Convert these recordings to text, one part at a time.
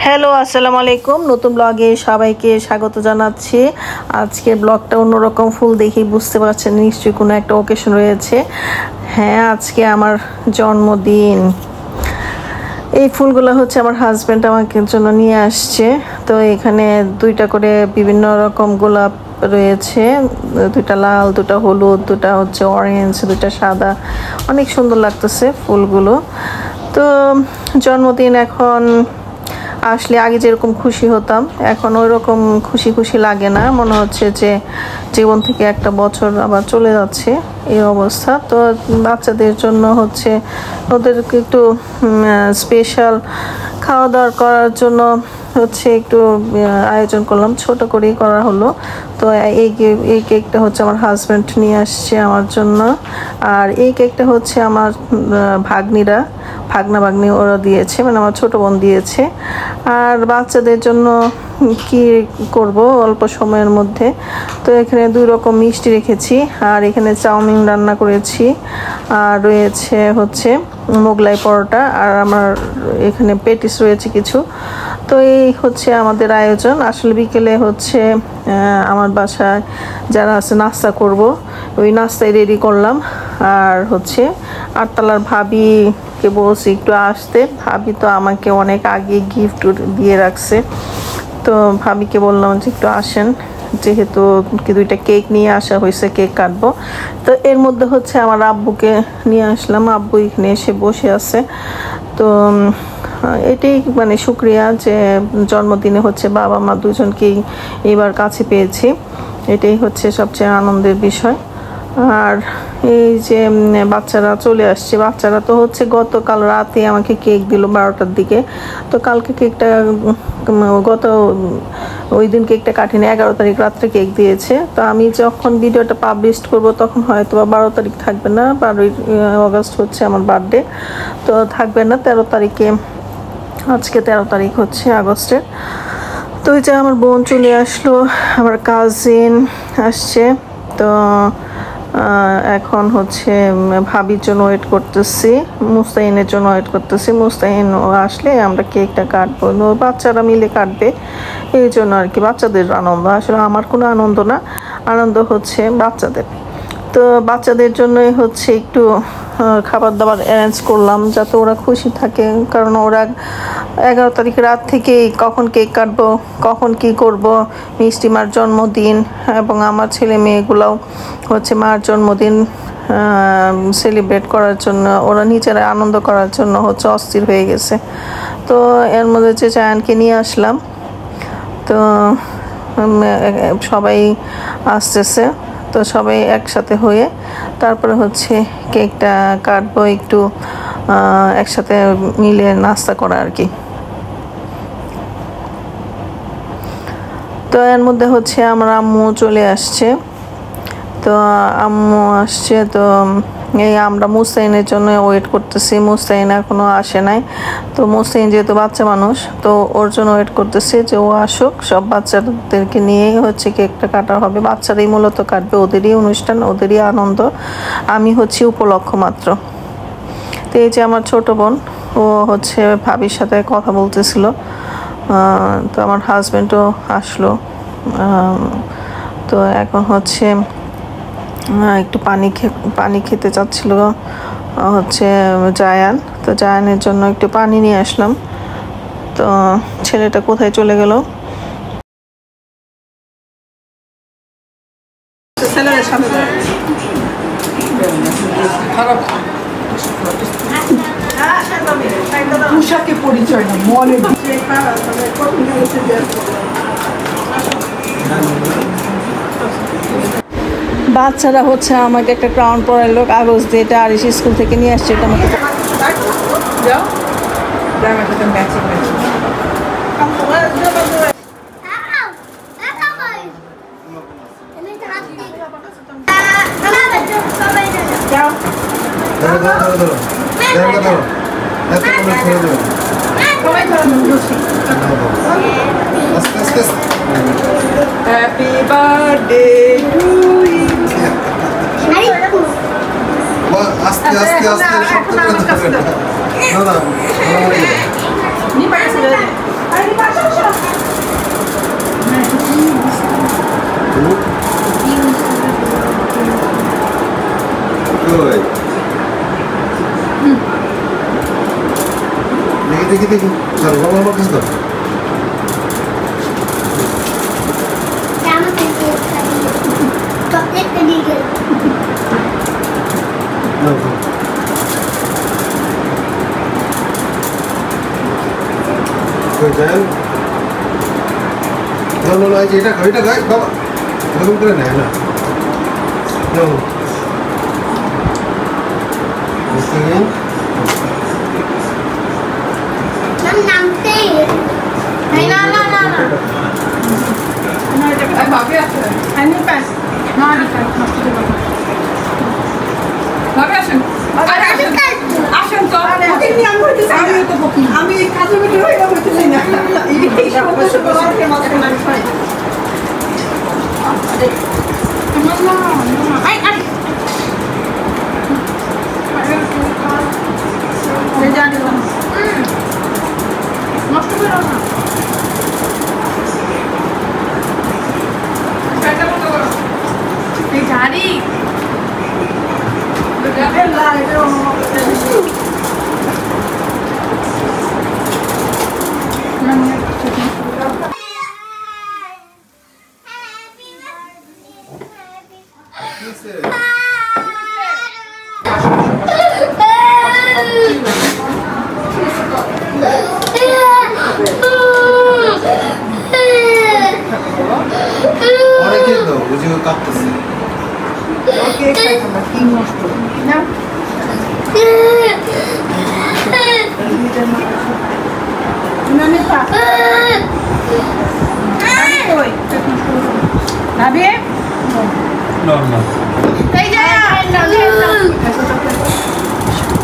Hello, আসসালামু আলাইকুম। নতুন ব্লগে সবাইকে স্বাগত জানাচ্ছি। আজকের ব্লগটা অন্যরকম, ফুল দেখেই বুঝতে পারছেন নিশ্চয়ই কোনো একটা ওকেশন রয়েছে। হ্যাঁ, আজকে আমার জন্মদিন। এই ফুলগুলো হচ্ছে আমার হাজব্যান্ড আমাকে জন্য নিয়ে আসছে। তো এখানে দুইটা করে বিভিন্ন রকম গোলাপ রয়েছে, দুটা লাল, দুটা হলুদ, দুটা হচ্ছে অরেঞ্জ, দুটা সাদা। অনেক সুন্দর লাগতেছে ফুলগুলো। তো জন্মদিন এখন আসলে আগে যেরকম খুশি হতাম এখন ওই রকম খুশি খুশি লাগে না, মনে হচ্ছে যে জীবন থেকে একটা বছর আবার চলে যাচ্ছে এই অবস্থা। তো বাচ্চাদের জন্য হচ্ছে ওদেরকে একটু স্পেশাল খাওয়া দাওয়া করার জন্য হচ্ছে একটু আয়োজন করলাম, ছোট করেই করা হলো। তো এই কেকটা হচ্ছে আমার হাজব্যান্ড নিয়ে আসছে আমার জন্য, আর এই কেকটা হচ্ছে আমার ভাগনা ভাগ্নি ওরা দিয়েছে, মানে আমার ছোট বোন দিয়েছে। আর বাচ্চাদের জন্য কি করব অল্প সময়ের মধ্যে, তো এখানে দুই রকম মিষ্টি রেখেছি, আর এখানে চাউমিন রান্না করেছি, আর রয়েছে হচ্ছে মোগলাই পরোটা, আর আমার এখানে পেটিস রয়েছে কিছু। তো এই হচ্ছে আমাদের আয়োজন। আসলে বিকেলে হচ্ছে আমার বাসায় যারা আছে নাস্তা করব, ওই নাস্তায় রেডি করলাম। আর হচ্ছে আটতলার ভাবিকে বলছি একটু আসতে। ভাবি তো আমাকে অনেক আগে গিফট দিয়ে রাখছে, তো ভাবিকে বললাম যে একটু আসেন, যেহেতু কি দুইটা কেক নিয়ে আসা হয়েছে, কেক কাটবো। তো এর মধ্যে হচ্ছে আমার আব্বুকে নিয়ে আসলাম, আব্বু এখানে এসে বসে আছে। তো এটাই মানে শুক্রিয়া যে জন্মদিনে হচ্ছে বাবা মা দুজনকেই এবার কাছে পেয়েছি, এটাই হচ্ছে সবচেয়ে আনন্দের বিষয়। আর এই যে বাচ্চারা চলে আসছে, বাচ্চারা তো হচ্ছে গতকাল রাতে আমাকে কেক দিল 12টার দিকে। তো কালকে কেকটা ওই দিন কেকটা কাটিনি, 11 তারিখ রাত্রে কেক দিয়েছে। তো আমি যখন ভিডিওটা পাবলিশ করব তখন হয়তো বা 12 তারিখ থাকবে না, 12 আগস্ট হচ্ছে আমার বার্থডে, তো থাকবে না 13 তারিখে। আজকে 13 তারিখ হচ্ছে আগস্টের। তো এই যে আমার বোন চলে আসলো, আমার কাজিন আসছে। তো এখন হচ্ছে ভাবির জন্য ওয়েট করতেছি, মুস্তাহিনের জন্য ওয়েট করতেছি। মুস্তাহিন আসলে আমরা কেকটা কাটবো, বাচ্চারা মিলে কাটবে, এই জন্য আর কি। বাচ্চাদের আনন্দ, আসলে আমার কোনো আনন্দ না, আনন্দ হচ্ছে বাচ্চাদের। তো বাচ্চাদের জন্যই হচ্ছে একটু খাবার দাবার অ্যারেঞ্জ করলাম যাতে ওরা খুশি থাকে, কারণ ওরা 11 তারিখ রাত থেকেই কখন কেক কাটবো, কখন কি করব, মিষ্টি মার জন্মদিন এবং আমার ছেলে মেয়েগুলোও হচ্ছে মার জন্মদিন সেলিব্রেট করার জন্য, ওরা নিজেরা আনন্দ করার জন্য হচ্ছে অস্থির হয়ে গেছে। তো এর মধ্যে যে জায়ানকে নিয়ে আসলাম, তো সবাই আসতেছে, তো সবাই একসাথে হয়ে তারপরে হচ্ছে কেকটা কাটবো, একটু একসাথে মিলে নাস্তা করা আর কি। তো এর মধ্যে হচ্ছে আমার আম্মু চলে আসছে। তো আম্মু আসছে, তো এই আমরা মুস্তাহিনের জন্য ওয়েট করতেছি, মুস্তাহিন এখনো আসে নাই। তো মুস্তাহিন যেহেতু বাচ্চা মানুষ, তো ওর জন্য ওয়েট করতেছি যে ও আসুক, সব বাচ্চাদেরকে নিয়েই হচ্ছে কেকটা কাটা হবে। বাচ্চারাই মূলত কাটবে, ওদেরই অনুষ্ঠান, ওদেরই আনন্দ, আমি হচ্ছে উপলক্ষ মাত্র। তো এই যে আমার ছোট বোন, ও হচ্ছে ভাবির সাথে কথা বলতেছিল। তো আমার হাজব্যান্ডও আসলো। তো এখন হচ্ছে একটু পানি খেতে চাচ্ছিল হচ্ছে জায়ান, তো জায়ানের জন্য একটু পানি নিয়ে আসলাম। তো ছেলেটা কোথায় চলে গেল? পরিচয় না মনে বাচ্চারা হচ্ছে আমাকে একটা ক্রাউন পরাইলো কাগজ দিয়ে, এটা আর স্কুল থেকে নিয়ে আসছে, এটা আমাকে হ্যাপি বার্থডে টু ইউ। আস্তে আস্তে আস্তে শক্ত করে ধরবেন না, না দেখি দেখি ধরো বাবা আমার কাছে ধরো চকলেট নিয়ে গেল যাই না এটা এটা গাই বাবা এরকম করে নেয় না নামতে না না না না ভাবি আছে আমি পাস না দিতে ভাবি আসেন আসেন তো আমি কাজে মিটে হয়ে বলতেছি না এই সমস্যা বলতে মাঝে মাঝে হয় আই আই জানি না নষ্ট করো না সেটা মতো করো এই জানি অনেকে তো বুঝে কাঁপতেছে ওকে খাইতো কি নষ্ট না নানি পা কই ভাবি নরমাল এই যা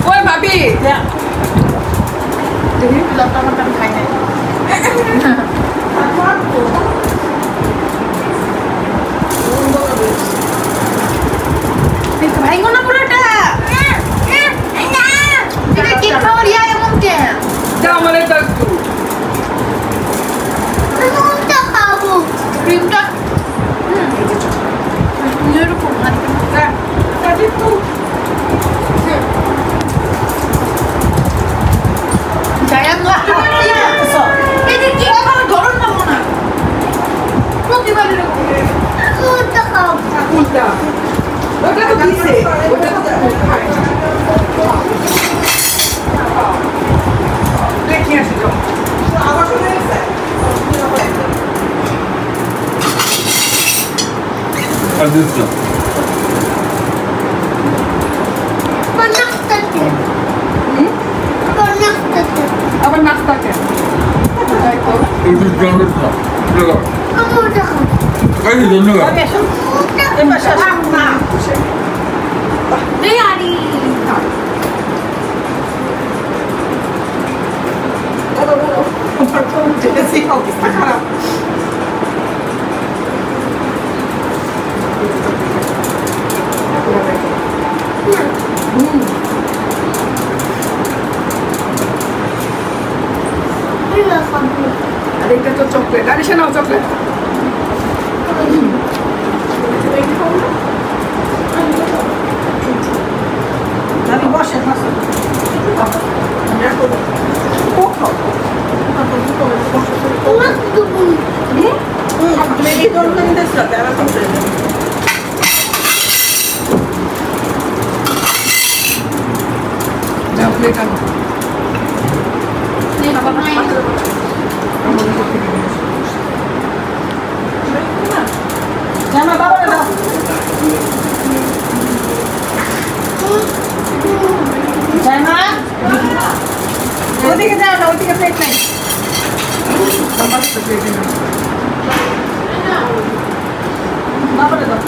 ওই ভাবি দেখি লতা মতন খাই নাই ভাই কোন পুরোটা এটা কি খাওয়ার ইয়া এমন কে দাও মানে তো কোনটা খাবো ক্রিমটা এরকম না কাটি তো যায়া নষ্ট করে দিছো এটা কি খাওয়ার ধরন না মনে প্রতিবার এরকম কোনটা খাবো কোনটা ওটা তো দিছে ওটা তো খায় দেখি আসি তো আবার শুনে গেছে আর দিছো কোনটা আবার নাস্তা কেন একটু জঙ্গল না দেখো কোনটা খাবো এই ধন্যবাদ আমি আসুন এবার শাসা না এই আরি খারাপ আর এটা তো চকলেট আরে সে নাও চকলেট আমি বসে চকলেট জানা বাবা দাও জানা ওদিকে যাও না ওদিকে প্লেট নাই বাবা দাও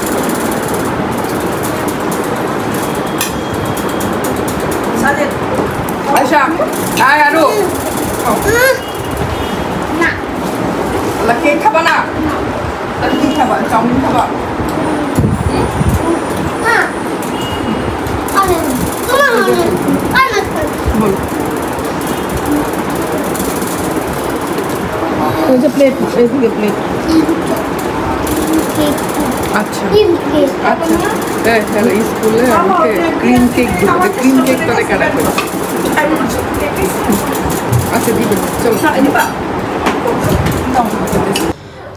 সাজে আয়শা আয় আরো না আল্লাহ কেক খাবা না তাহলে কি খাবা চাউমিন খাবা না আরে তোমার আরে বলো ওই যে প্লেট এইদিকে প্লেট আচ্ছা আচ্ছা হ্যালো স্কুলে আমাকে ক্রিম কেক দিতে ক্রিম কেক করে কাটা করে আচ্ছা ঠিক আছে চলো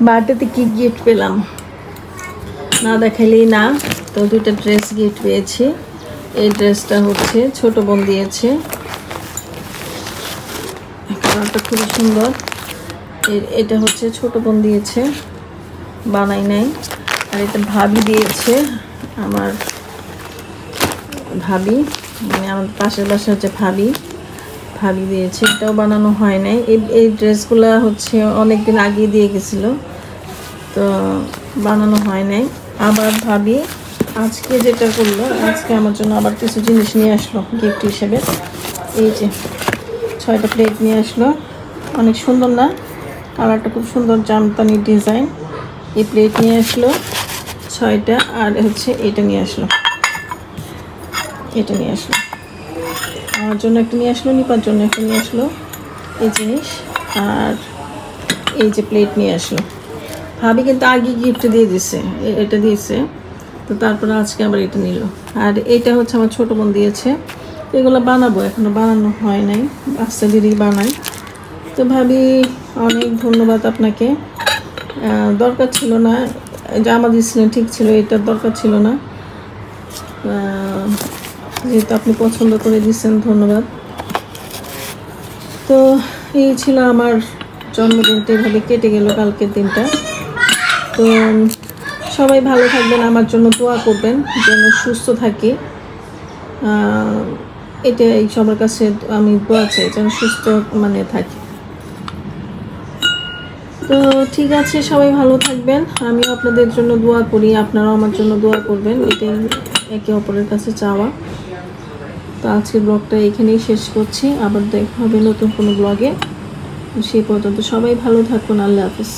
বার্থডেতে কি গিফট পেলাম না দেখাইলেই না। তো দুইটা ড্রেস গিফট পেয়েছি। এই ড্রেসটা হচ্ছে ছোট বোন দিয়েছে, কালারটা খুবই সুন্দর। এটা হচ্ছে ছোট বোন দিয়েছে, বানাই নাই। আর এটা ভাবি দিয়েছে, আমার ভাবি, মানে আমার পাশের বাসার যে ভাবি দিয়েছে। এটাও বানানো হয় নাই। এই ড্রেসগুলো হচ্ছে অনেক দিন আগে দিয়ে গেছিলো, তো বানানো হয় নাই। আবার ভাবি আজকে যেটা করলো, আজকে আমার জন্য আবার কিছু জিনিস নিয়ে আসলো গিফট হিসেবে। এই যে 6টা প্লেট নিয়ে আসলো, অনেক সুন্দর না? কালারটা খুব সুন্দর, জামদানি ডিজাইন। এই প্লেট নিয়ে আসলো 6টা। আর হচ্ছে এটা নিয়ে আসলো, আমার জন্য একটা নিয়ে আসলো, নিপার জন্য একটা নিয়ে আসলো এই জিনিস। আর এই যে প্লেট নিয়ে আসলো। ভাবি কিন্তু আগে গিফট দিয়ে দিছে, এটা দিয়েছে, তো তারপরে আজকে আবার এটা নিল। আর এটা হচ্ছে আমার ছোট বোন দিয়েছে। এগুলো বানাবো, এখনো বানানো হয় নাই, আস্তে ধীরেই বানাই। তো ভাবি অনেক ধন্যবাদ আপনাকে। দরকার ছিল না, জামা দিয়েছিলেন ঠিক ছিল, এটার দরকার ছিল না, যেহেতু আপনি পছন্দ করে দিচ্ছেন, ধন্যবাদ। তো এই ছিল আমার জন্মদিনটা, এভাবে কেটে গেল কালকের দিনটা। তো সবাই ভালো থাকবেন, আমার জন্য দোয়া করবেন যেন সুস্থ থাকি। এটা এই সবার কাছে আমি দোয়া চাই যেন সুস্থ থাকি। তো ঠিক আছে, সবাই ভালো থাকবেন, আমিও আপনাদের জন্য দোয়া করি, আপনারাও আমার জন্য দোয়া করবেন, এটাই একে অপরের কাছে চাওয়া। তো আজকের ব্লগটা এখানেই শেষ করছি, আবার দেখা হবে নতুন কোনো ব্লগে। সেই পর্যন্ত সবাই ভালো থাকুন, আল্লাহ হাফেজ।